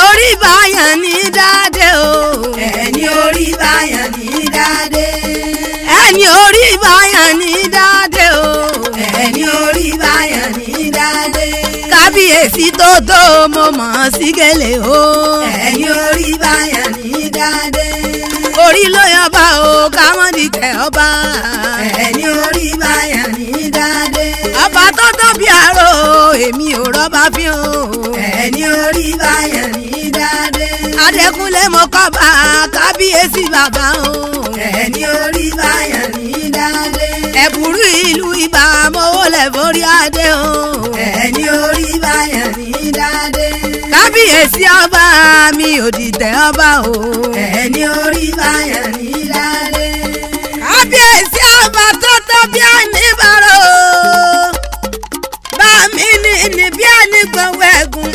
orí báyàn ní dáadé o. ẹni orí báyàn ní dáadé. ẹni orí báyàn ní dáadé o. ẹni orí báyàn ní dáadé. kábíyèsí tó tó mo mọ̀ sí gèlè o. ẹni orí báyàn ní dáadé. orí ló yọba o kámọ́dì tẹ ọba. ẹni orí báyàn ní dáadé. ọba tó tó bí àrò èmi ò rọ́bà fi o. ẹni orí báyàn ní dáadé. Adékúnlé mo kọ́ bá kábíyèsí bàbá o. ẹni orí báyàn ní dáadé. ẹ̀bùrú ìlú ibà mowó lẹ̀ forí adé o. ẹni orí báyàn ní dáadé. kábíyèsí ọba mi ò dìtẹ̀ ọba o. ẹni orí báyàn ní dáadé. kábíyèsí ọba tó tó bí ẹni bàrò o. bá mi ní bí ẹni gbọ̀nwó ẹ̀gùn.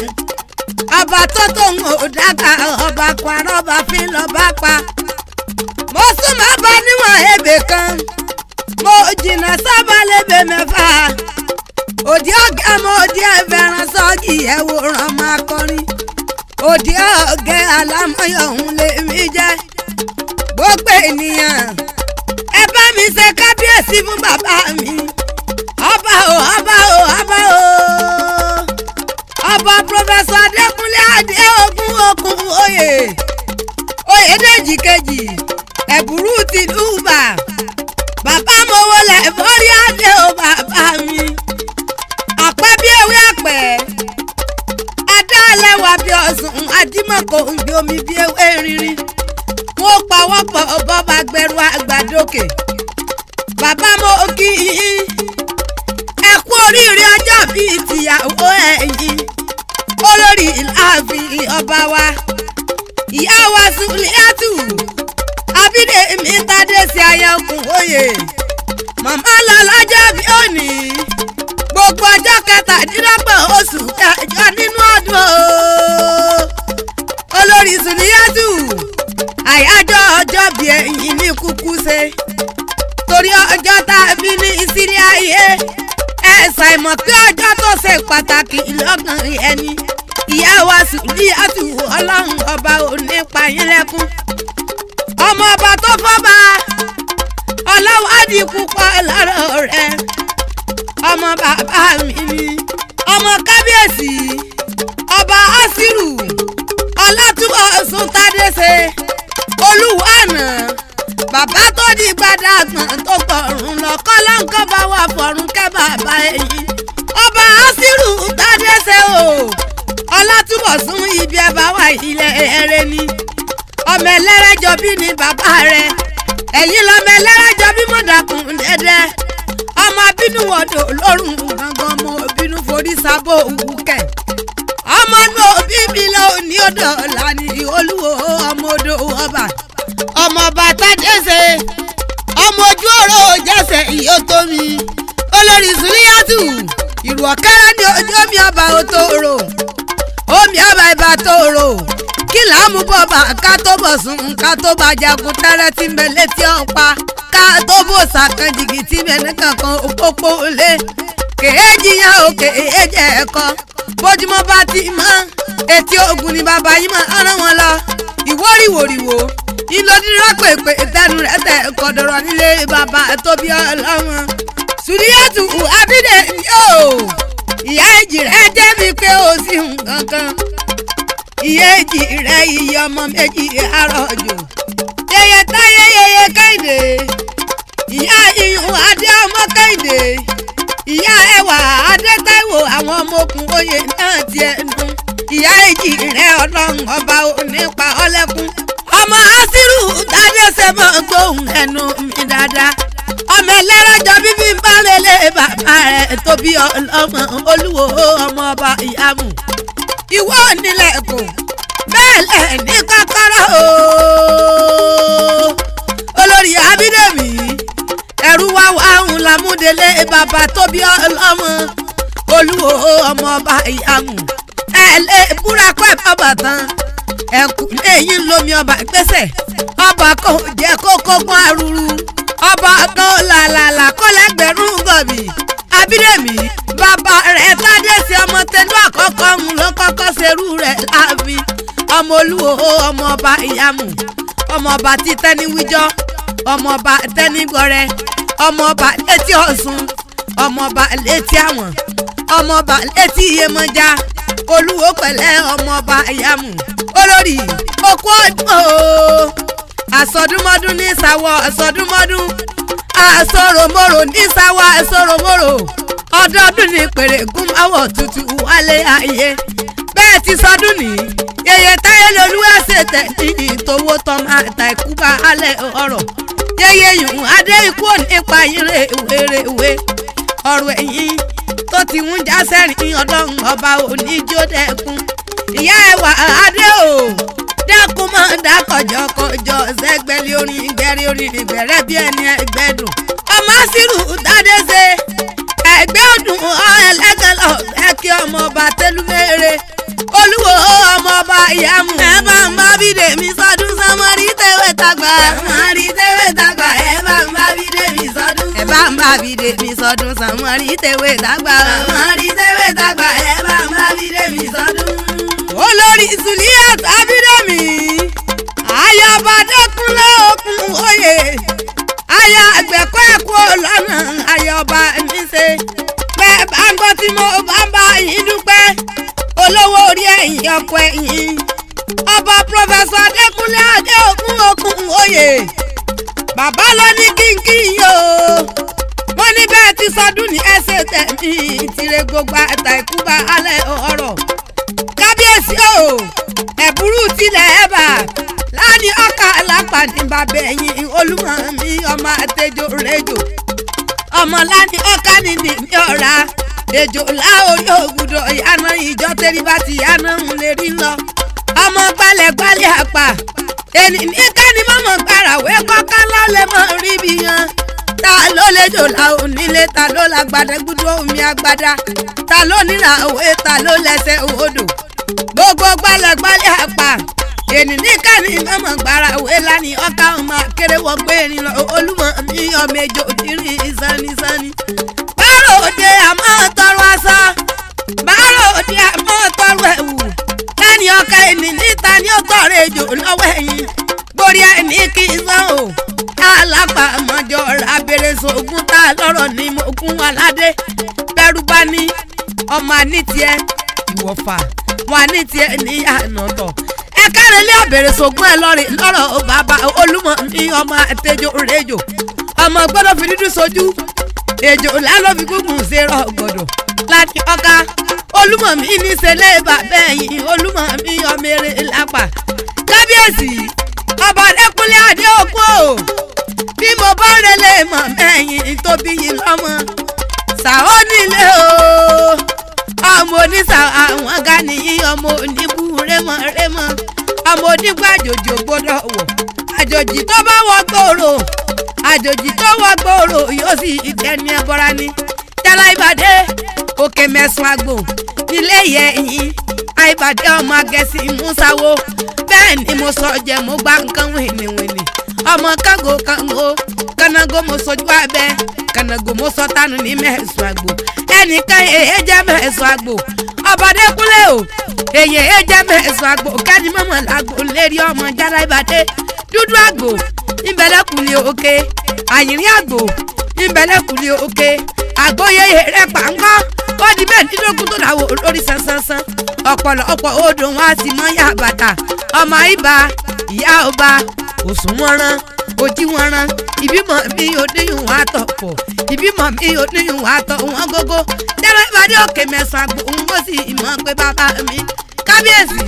ọba tó tó ń ò dáka ọba parọ́ ọba fi ń lọ bá pa. mo súnmọ́ bá níwọ̀n ebè kan. mo jìnnà sábà lébè mẹ́fà. òdì ọ̀gá mo òdì ẹ̀fẹ̀ràn sọ́ọ̀gì ẹ̀wòrán máa kọrin. òdì ọ̀gá alámọ̀yọ̀ ń lé mi jẹ́. gbogbo ènìyàn ẹ bá mi ṣe kábíyèsí fún bàbá mi. ọba o ọba o ọba o. ọba pọfẹsọ Adékúnlé Adéògún okùn oyè. Oyèdèjì kejì ẹ̀bùrú tìlú Ìbà. bàbá mo wọlé forí adé o bàbá mi. àpẹ́ bí ewé àpẹ́. adálẹ́wà bí ọ̀sùn ajímọ̀kò ń gbé omi bí ewé rírin. wọ́n pawọ́pọ̀ bọ́ba gbẹrú àgbàdókè. bàbá mo kí yín. ẹ kú oríire ọjọ́ bíi tìyàwó ẹ̀yìn. olórí láàfin ọba wa. ìyá wa Sùlíyàtù. Abídèmí Tádé sí ayọ̀kùn oyè. màmá lọ lọ́jọ́ bí òní. gbogbo ọjọ́ kẹtàdínlọ́gbọ̀n oṣù kẹjọ nínú ọdún o. olórí Sùlíyàtù. àyájọ́ ọjọ́ bí ẹ̀yìn ní kúkú ṣe. torí ọjọ́ tá a bí ní ìsírí ayé. ẹ ṣàìmọ̀ pé ọjọ́ tó ṣe pàtàkì lọ́kàn ẹni. ìyá wa Sùlíyàtù ọlọ́run ọba ò ní pa yín lẹ́kún. ọmọ ọba tó fọ́ba ọlọ́wádìí púpọ̀ lọ́rọ̀ rẹ̀. ọmọ bàbá mi ni ọmọ kábíyèsí ọba Asiru Ọlátúbọ̀sún Tádésé Olúwànà. bàbá tó di gbadàgbọ̀n tó gbọ̀rùn lọ kọ́lọ́ǹkọ́ bá wà fọ̀rùn kẹ́ bàbá ẹ̀yìn. ọba Asiru Tádésé o Ọlátúbọ̀sún ibi ẹ̀ bá wà ilẹ̀ ẹ̀rẹ́ ni. ọmọ ẹlẹ́rẹ́jọ bí ni bàbá rẹ̀. ẹ̀yin lọ́mọ ẹlẹ́rẹ́jọ bí mọ̀dàkùn dẹ́dẹ́. ọmọ abínú wọ̀dọ̀ lórùn gangan ọmọ òbínú forí sábò wúkẹ́. ọmọ inú òbí mi lọ ní odò ọ̀la ní olúwo ọmọ odò ọba. ọmọ ọba Tádésé ọmọ ojú ọ̀rọ̀ jẹ́sẹ̀ ìyó tó mi. olórí Sùlíyàtù ìrù ọ̀kẹ́rẹ́ ní ojú omi ọba òtòrò. omi ọba ìbà tòrò. kí làámú bọ́ba ká tó bọ̀ sùn ká tó bá jagun tẹ́rẹ́ tí ń bẹ létí ọ̀pá. ká tó bò sàkàn jìgì tí bẹ nìkan kan òpópó lé. kèéjì yan o kèéjì ẹ̀kọ́. bójúmọ́ bá ti mọ́ etí ogun ni bàbá yìí máa rán wọn lọ. ìwóríwòríwò ìlọdínlá pèpè tẹnu rẹ̀ tẹ̀ kọ̀dọ̀rọ̀ nílé bàbá tóbi ọlọ́mọ. Sùlíyàtù Abídèmí o ìyá èjì rẹ̀ jẹ́ mi pé o sì ń kankan. ìyá èjì rẹ̀ iye ọmọ méjì àrọ̀jò. yeye táyé yeye Kẹ́hìndé. ìyá iyùn adé ọmọ Kẹ́hìndé. ìyá ẹwà adé Táíwò àwọn ọmọ ogun oyè náà ti ẹnu. ìyá èjì rẹ̀ ọlọ́run ọba onípa ọlẹ́kùn. ọmọ Asiru Tádésé mọ́ gbóhùn ẹnu mi dáadáa. ọmọ ẹlẹ́rọ̀jọ bíbí ń bá relé bàbá rẹ̀ tóbi ọlọ́mọ olúwo ọmọ ọba ìyàmù. ìwọ nílẹ̀kùn bẹ́ẹ̀ lẹ̀ ní kọ́kọ́rọ́ o. olórí Abídèmí ẹ̀rù wá wàhùn làmúdélé bàbá tóbi ọlọ́mọ olúwo ọmọ ọba ìyàmù. ẹ lè búra pẹ́ bàbá tán ẹ̀kú lẹ́yìn lómi ọba gbèsè. ọba kò jẹ́ kókó pọ́n arúrú. ọba kan làlàlà kọ́lẹ́gbẹ̀rún gọ̀bì. Abídèmí bàbá rẹ̀ Tádésé ọmọ tẹnu àkọ́kọ́ ń lọ kọ́kọ́ ṣerú rẹ̀ láàfin. ọmọ olúwo ọmọ ọba ìyàmù ọmọ ọba títẹ́ ní wíjọ́ ọmọ ọba tẹ́nígbọrẹ ọmọ ọba létí ọ̀ṣun ọmọ ọba létí àwọn ọmọ ọba létí iyemọja olúwo pẹ̀lẹ́ ọmọ ọba ìyàmù olórí okú ọdún o àsọdúnmọ́dún ní ìsàwọ̀ àsọdúnmọ́dún àsọ̀rọ̀mọ́rò ní ìsàwọ̀ àsọ̀rọ̀mọ́rò ọdọọdún ní pèrègùn máwọ̀ tutù wálé ayé bẹ́ẹ̀ ti sọdún ní yèyé táyé lolúwa ṣètẹ̀ ní ìtòwó tọ́mọ àtàkùbà alẹ́ ọ̀rọ̀ yèyé yùn adé ikú nípa ire ìwé ọ̀rọ̀ ẹ̀yìn tó ti ń já sẹ́rìn ọlọ́run ọba oníjó dẹ́kun ìyá ẹ̀wà adé o dẹ́kun mọ́ dákọ̀jọ́kọ̀jọ́ sẹ́gbẹ́lì orin ìgbẹ́rẹ́ orin ìgbẹ́rẹ́ bí ẹni ẹgbẹ́dùn ọmọ sírù dáadé ṣe ẹgbẹ́ ọdún ẹlẹ́gàn lọ bẹ́ẹ̀ kí ọmọ ọba tẹlúmẹ́rẹ́ olúwo ọmọ ọba ìyàmù ẹ bá ń bá bídè mi sọdún sọmọrí tẹwé tagbà sọmọrí tẹwé tagbà ẹ bá ń bá bídè mi sọdún ẹ bá ń bá bídè mi sọdún sọmọrí tẹwé tagbà sọmọrí tẹwé tagbà ẹ bá ń bá bídè mi sọdún. olórí Suliat Abídèmí ayọ̀bá dẹ́kunlé okùn oyè aya àgbẹ̀kọ́ ẹ̀kọ́ lọ́nà ayọ̀bá mi ṣe bẹ́ẹ̀ bá ń gbọ́ tí mo bá ń bá yín dúpẹ́ olówó orí ẹ̀yìn ọkọ̀ ẹ̀yìn ọba pọfẹsọ Adékúnlé Adéòkun okùn oyè bàbá ló ní kínkín yìí o wọ́n ní bẹ́ẹ̀ ti sọdún ní ẹsẹ̀ tẹ̀mí tìrẹ gbogbo àtàkùbà alẹ́ ọ̀rọ̀ kábíyèsí o ẹ̀bùrú tilẹ̀ ẹ̀bà láàní ọkà alápàdé bàbá ẹ̀yìn olúmọ mi ọmọ àtẹjọ rẹjọ ọmọ láàní ọkà nìní mi ọ̀ra ejò láorí ògùdọ̀ ìyáná ìjọ tẹ́ríbá ti yáná ń lè rí lọ ọmọ gbalẹ̀gbalẹ̀ àpà ènì ní kẹ́ni mọ́mọ́ gbàràwé kọ́ká lọ́lẹ̀ mọ́ rí bí yan ta ló lè jò la onílé ta ló la gbàdẹ́gbùdú omi agbada ta ló nílà òwe ta ló lẹ́sẹ̀ odò gbogbo gbalẹ̀gbalẹ̀ àpà ènì ní kẹ́ni mọ́mọ́ gbàràwé lánìí ọkà ọmọ akérèwọ́gbé ẹ̀rín lọ olúmọ mi ọmọ ejò òdìrín ìsanisani bárò òde àmọ́ tọrọ aṣọ bárò òde àmọ́ tọrọ ẹ̀wù lẹ́ni ọkà ẹni níta ní ó tọrọ ejò lọ́wọ́ ẹ̀yìn borí ẹni kì í sàn o alápá àmọ́jọ abẹ́rẹ́ sóògùn tá a lọ́rọ̀ ní mogun aládé bẹ́rù bá ní ọmọ ànítìẹ ìwọ̀fà wọn ànítìẹ ní ànàtọ̀ ẹ kárẹ́lẹ́ abẹ́rẹ́ sóògùn ẹ lọ́rọ̀ bàbá olúmọ ní ọmọ àtẹjọ rẹjọ ọmọ gbọ́dọ̀ fi dúdú sojú ejò lálọ́ fi gúngùn ṣe rọ gbọ̀dọ̀ láti ọkà olúmọ mi ní sẹlẹ̀ bàbá ẹ̀yìn olúmọ mi ọmọ eré lápá kábíyèsí ọba Adékúnlé Adéòkun o bí mo bá rẹlẹ̀ mọ̀ mẹ́yìn tóbi yìí lọ́mọ sàó nílé o ọmọ onísà àwọn gani ọmọ oníbù rémọ ọmọ onígbà àjòjì ò gbọdọ̀ wọ̀ àjòjì tó bá wọ gbòòrò àjòjì tó wọ gbòòrò yóò sì ìtẹ́ni ẹbọra ni yálà ìbàdé òkè mẹ́sàn-án àgbò nílé yẹ̀yìn àìbàdé ọmọ agẹ́sì músáwó bẹ́ẹ̀ ni mo sọ jẹ́ mo gba nǹkan wìnìwìnì ọmọ kángó kánágó mo sojú abẹ́ kánágó mo sọ tánu ní mẹ́sàn-án àgbò ẹnìkan èyí jẹ́ mẹ́sàn-án àgbò ọba Adékúnlé o èyí jẹ́ mẹ́sàn-án àgbò kẹ́ni mọ́mọ́ làgbò lérí ọmọ jálá ìbàdé dúdú àgbò ìbẹ̀lẹ̀kùnlé òkè àyìnrín àgbò ìbẹ̀lẹ̀kùnlé òkè àgbóyè rẹ̀ pàǹkọ́ ó di mẹ́ẹ̀ẹ́dínlógún tó dàwọ̀ lórí sánsánsán ọ̀pọ̀lọpọ̀ odò wọn a sì mọ yá bàtà ọmọ ibà ìyá ọba òṣùwọ̀nrán òdiwọ̀nrán ìbímọ mi òdìyún wà tọ̀ pọ̀ ìbímọ mi òdìyún wà tọ̀ wọ́n gógó jẹ́rọ ìbàdí òkè mẹ́sàn-án àgbò ń bó sì mọ̀ pé bàbá mi kábíyèsí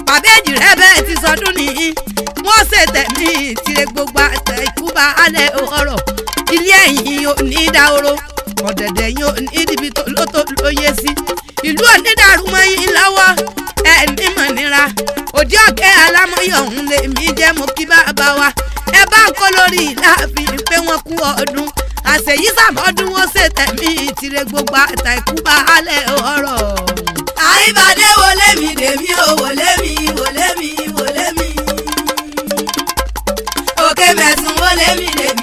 bàbéjì rẹ̀ bẹ́ẹ̀ ti sọdún nìyí wọ́n ṣètẹ̀mí tìrẹ gbogbo àtẹ̀kùbà alẹ́ ọ̀rọ̀ ilé ẹ̀yìn onídàóró ọ̀dẹ̀dẹ̀ yín onídìbí tó lóye sí ìlú onídàrú mọ́ yín lọ́wọ́ ẹni mọ̀ nira òdì ọ̀kẹ́ alámọ̀yọ̀ ọ̀hún lè mí jẹ́ mo kí bàbá wa ẹ bá ń kó lórí láàfin pé wọ́n kú ọdún àṣeyí sàmọ́dún wọ́n ṣètẹ̀mí tìrẹ gbogbo àtẹ̀kùbà alẹ́ ọ̀rọ̀. àìbàdé wọlé mi dèmí o wọlé mi wọlé mi wọlé mi òkè mẹ́sàn-án wọlé mi dèmí.